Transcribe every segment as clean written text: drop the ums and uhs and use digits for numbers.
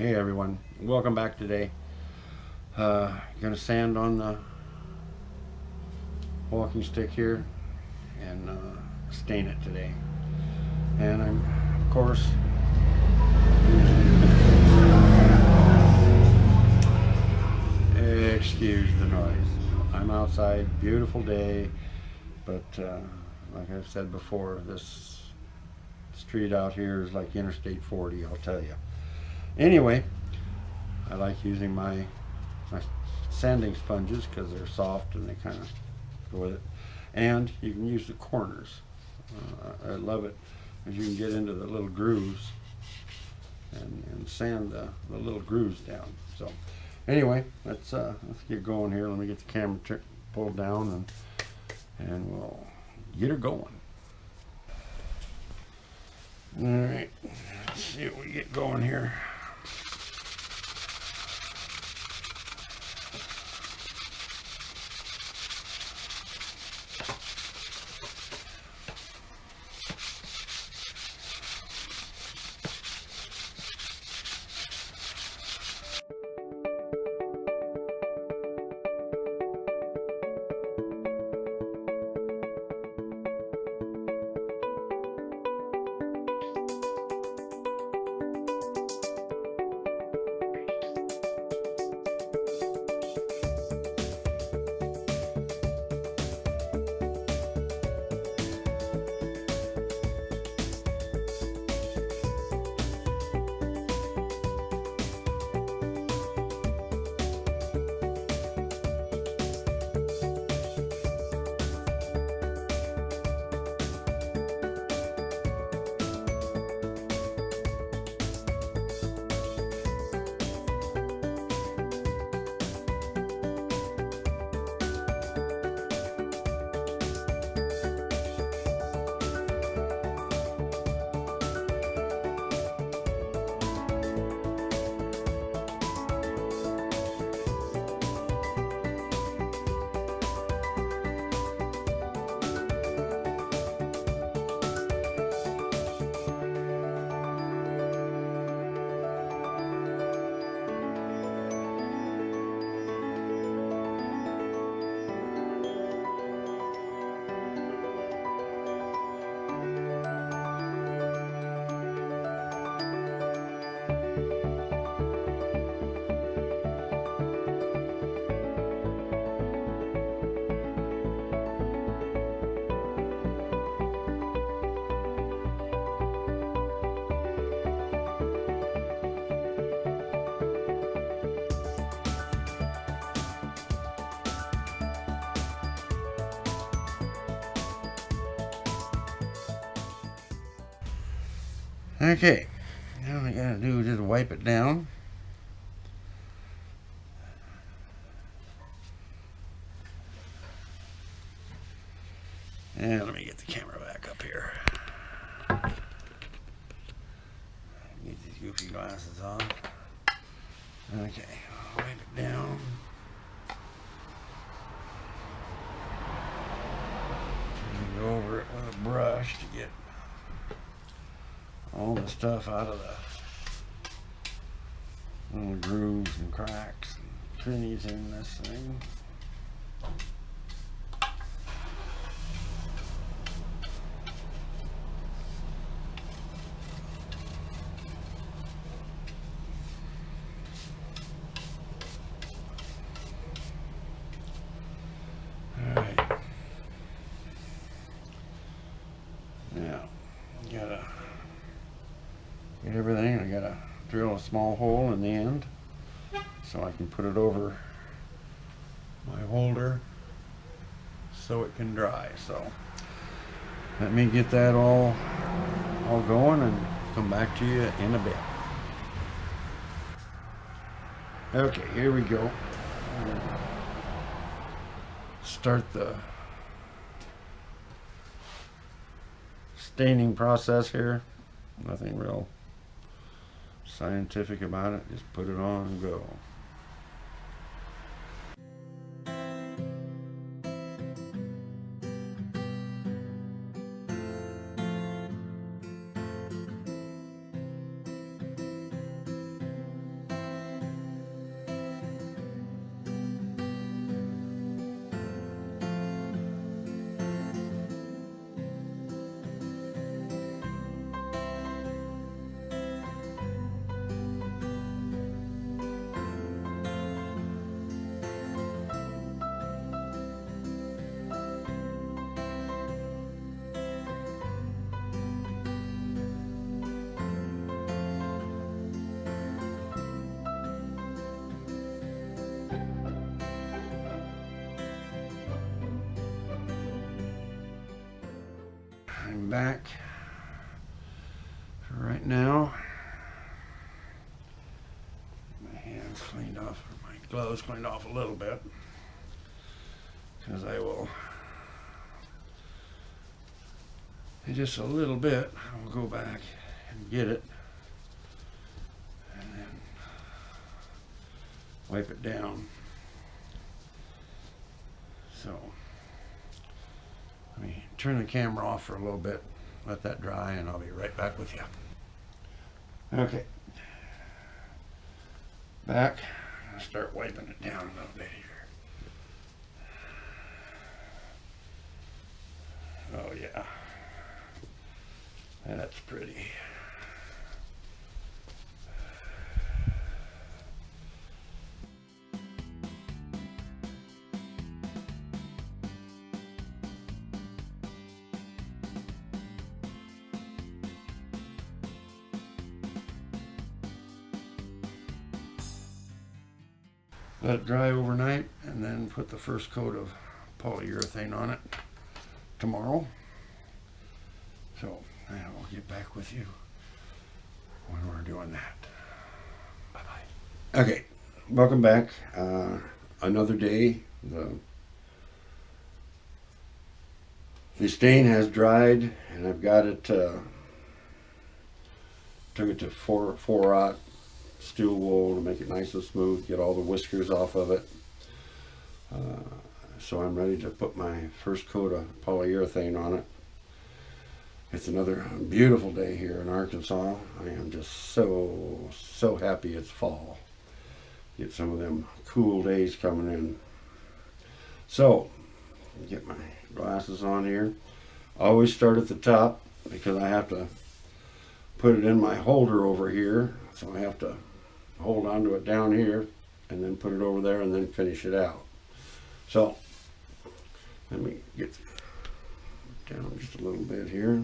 Hey everyone, welcome back today. Gonna sand on the walking stick here and stain it today. And I'm, of course, excuse the noise. I'm outside, beautiful day, but like I've said before, this street out here is like Interstate 40, I'll tell you. Anyway, I like using my sanding sponges because they're soft and they kind of go with it. And you can use the corners. I love it as you can get into the little grooves and sand the little grooves down. So anyway, let's get going here. Let me get the camera pulled down and we'll get her going. All right, let's see what we get going here. Okay, now all I gotta do is just wipe it down. And let me get the camera back up here. Get these goofy glasses on. Okay, I'll wipe it down. And go over it with a brush to get all the stuff out of the little grooves and cracks and crannies in this thing. Alright. Now, gotta get everything. I gotta drill a small hole in the end so I can put it over my holder so it can dry. So let me get that all going and come back to you in a bit. Okay, here we go. Start the staining process here. Nothing real scientific about it. Just put it on and go. back for right now. My hands cleaned off, my gloves cleaned off a little bit, because I will, in just a little bit, I will go back and get it and then wipe it down. So let me turn the camera off for a little bit, let that dry, and I'll be right back with you. Okay, back. I'm going to start wiping it down a little bit here. Oh yeah, that's pretty. Let it dry overnight and then put the first coat of polyurethane on it tomorrow. So I will get back with you when we're doing that. Bye-bye. Okay, welcome back. Another day. The stain has dried and I've got it, took it to 4-aught steel wool to make it nice and smooth, get all the whiskers off of it. So I'm ready to put my first coat of polyurethane on it. It's another beautiful day here in Arkansas. I am just so happy it's fall. Get some of them cool days coming in. So, get my glasses on here. I always start at the top because I have to put it in my holder over here. So I have to hold onto it down here and then put it over there and then finish it out. So let me get down just a little bit here.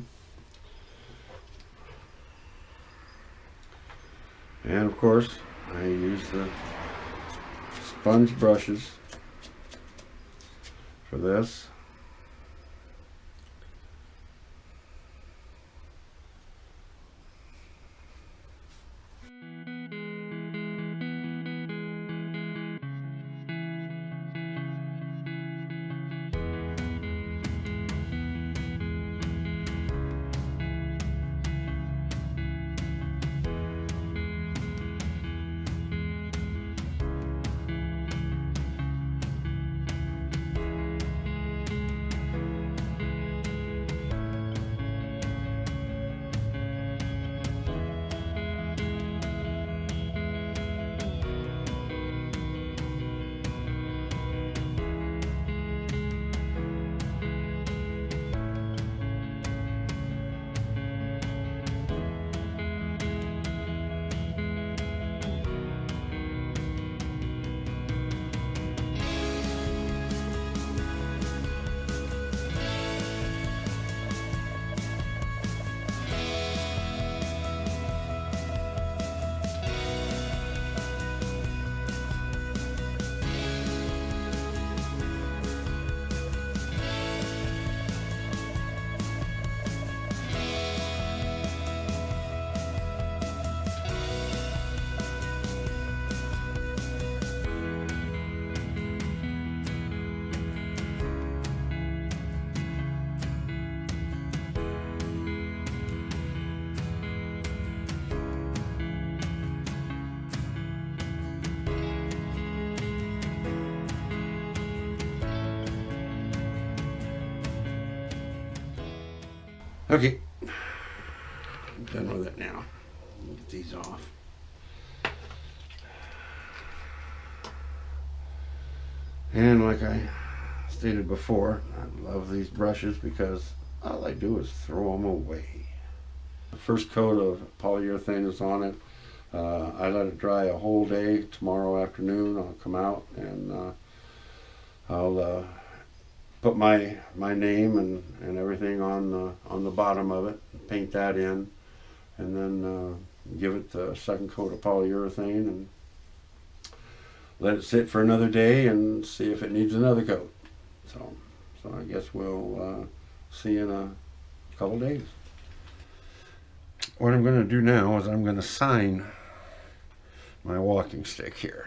And of course I use the sponge brushes for this. Okay, I'm done with it now. Get these off. And like I stated before, I love these brushes because all I do is throw them away. The first coat of polyurethane is on it. I let it dry a whole day. Tomorrow afternoon I'll come out and I'll put my name and everything on the bottom of it, paint that in, and then give it the second coat of polyurethane and let it sit for another day and see if it needs another coat. So I guess we'll see in a couple days. What I'm going to do now is I'm going to sign my walking stick here.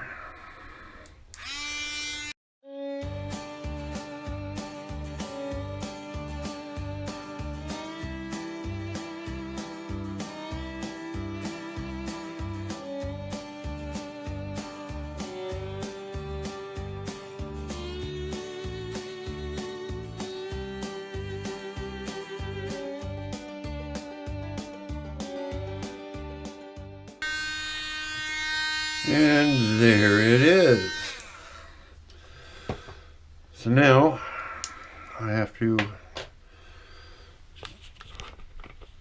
And there it is. So now I have to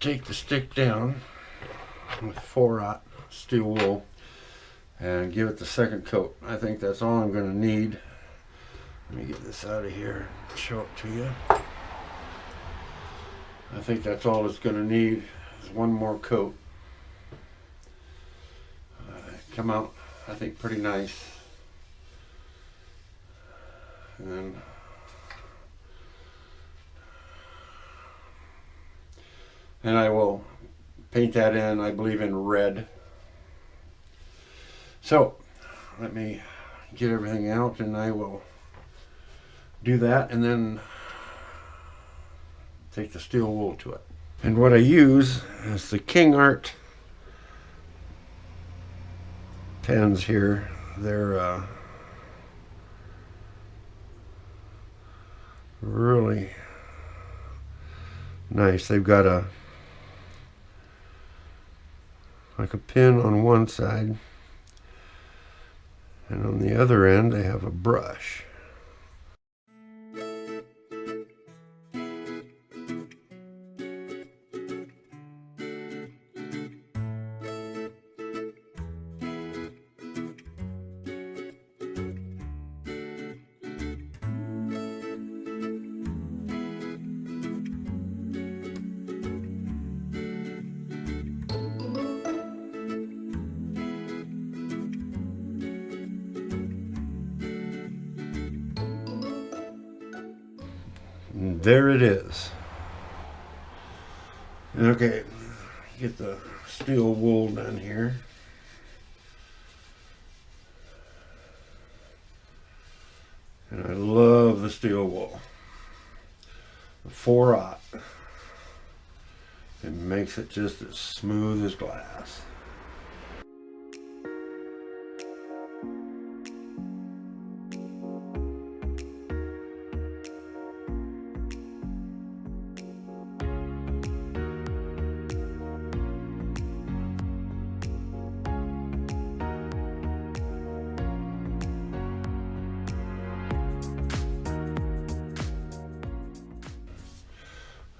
take the stick down with 4/0 steel wool and give it the second coat. I think that's all I'm going to need. Let me get this out of here and show it to you. I think that's all it's going to need is one more coat. Come out, I think, pretty nice. And I will paint that in, I believe, in red. So let me get everything out and I will do that and then take the steel wool to it. And what I use is the King Art pens here. They're really nice. They've got a like a pin on one side, and on the other end they have a brush. And there it is. Okay, get the steel wool done here. And I love the steel wool. The 4/0. It makes it just as smooth as glass.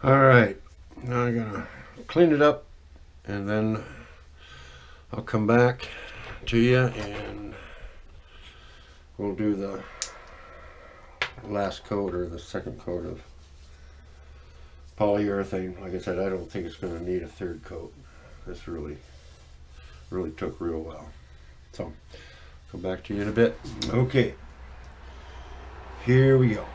All right, now I'm gonna clean it up and then I'll come back to you and we'll do the last coat or the second coat of polyurethane. Like I said, I don't think it's going to need a third coat. This really took real well. So, come back to you in a bit. Okay, here we go.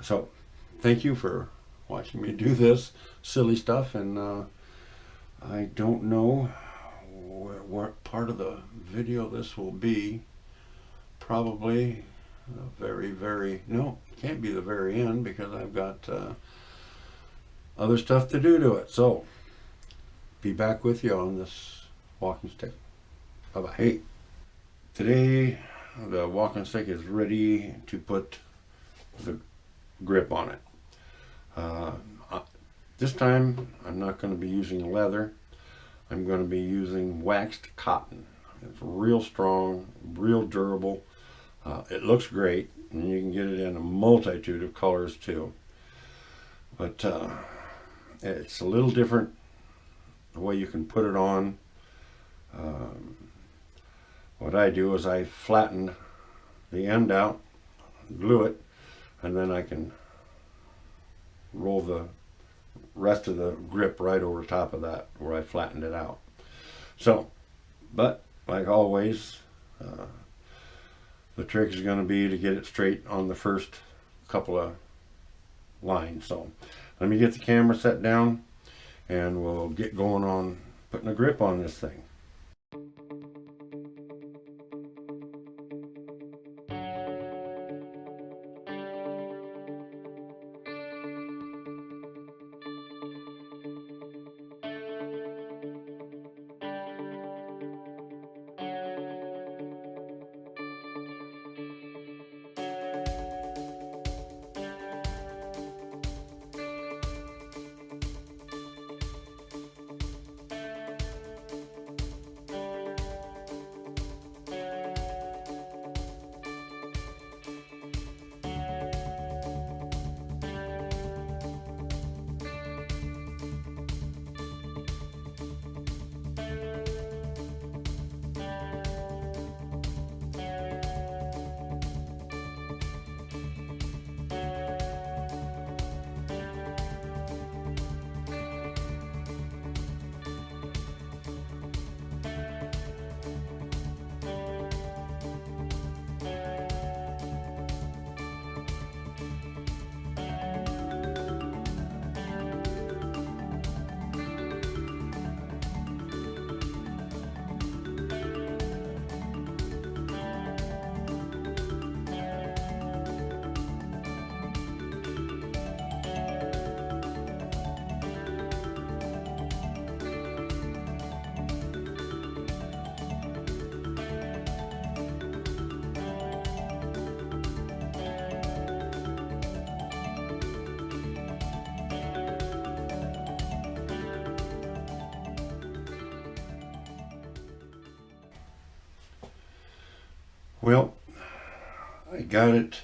So thank you for watching me do this silly stuff, and I don't know what part of the video this will be. Probably no, it can't be the very end, because I've got other stuff to do to it. So be back with you on this walking stick. Bye bye. Hey, today the walking stick is ready to put the grip on it. This time I'm not going to be using leather. I'm going to be using waxed cotton. It's real strong, real durable. It looks great, and you can get it in a multitude of colors too. But it's a little different the way you can put it on. What I do is I flatten the end out, glue it, and then I can roll the rest of the grip right over top of that where I flattened it out. So, but like always, the trick is going to be to get it straight on the first couple of lines. So let me get the camera set down and we'll get going on putting a grip on this thing. Well, I got it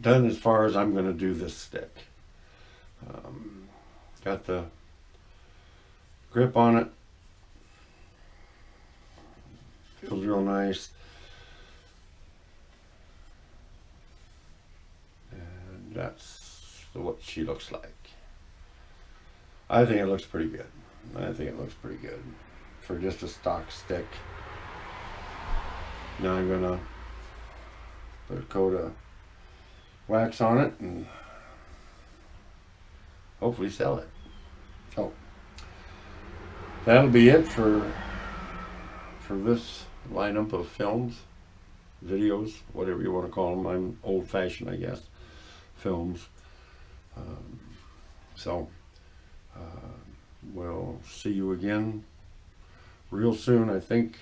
done as far as I'm going to do this stick. Got the grip on it. Feels real nice. And that's what she looks like. I think it looks pretty good. I think it looks pretty good for just a stock stick. Now I'm gonna put a coat of wax on it and hopefully sell it. So that'll be it for this lineup of films, videos, whatever you want to call them. I'm old-fashioned, I guess. Films. We'll see you again real soon. I think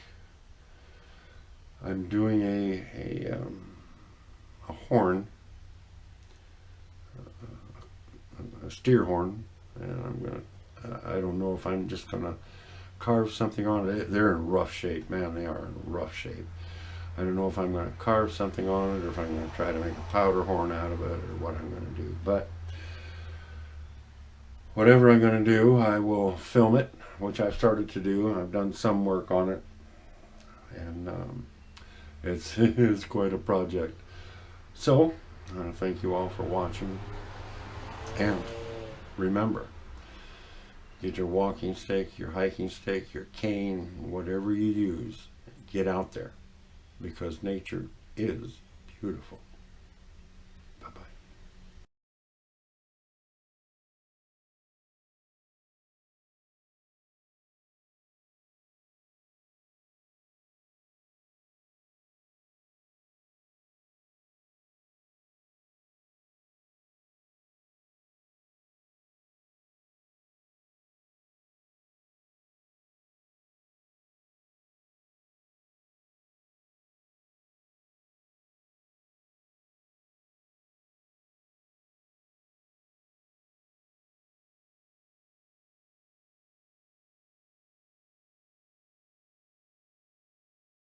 I'm doing a horn, a steer horn, and I don't know if I'm just gonna carve something on it. They're in rough shape, man. They are in rough shape. I don't know if I'm gonna carve something on it, or if I'm gonna try to make a powder horn out of it, or what I'm gonna do. But whatever I'm gonna do, I will film it, which I've started to do. I've done some work on it, and it's quite a project. So I want to thank you all for watching, and remember, get your walking stick, your hiking stick, your cane, whatever you use, get out there, because nature is beautiful.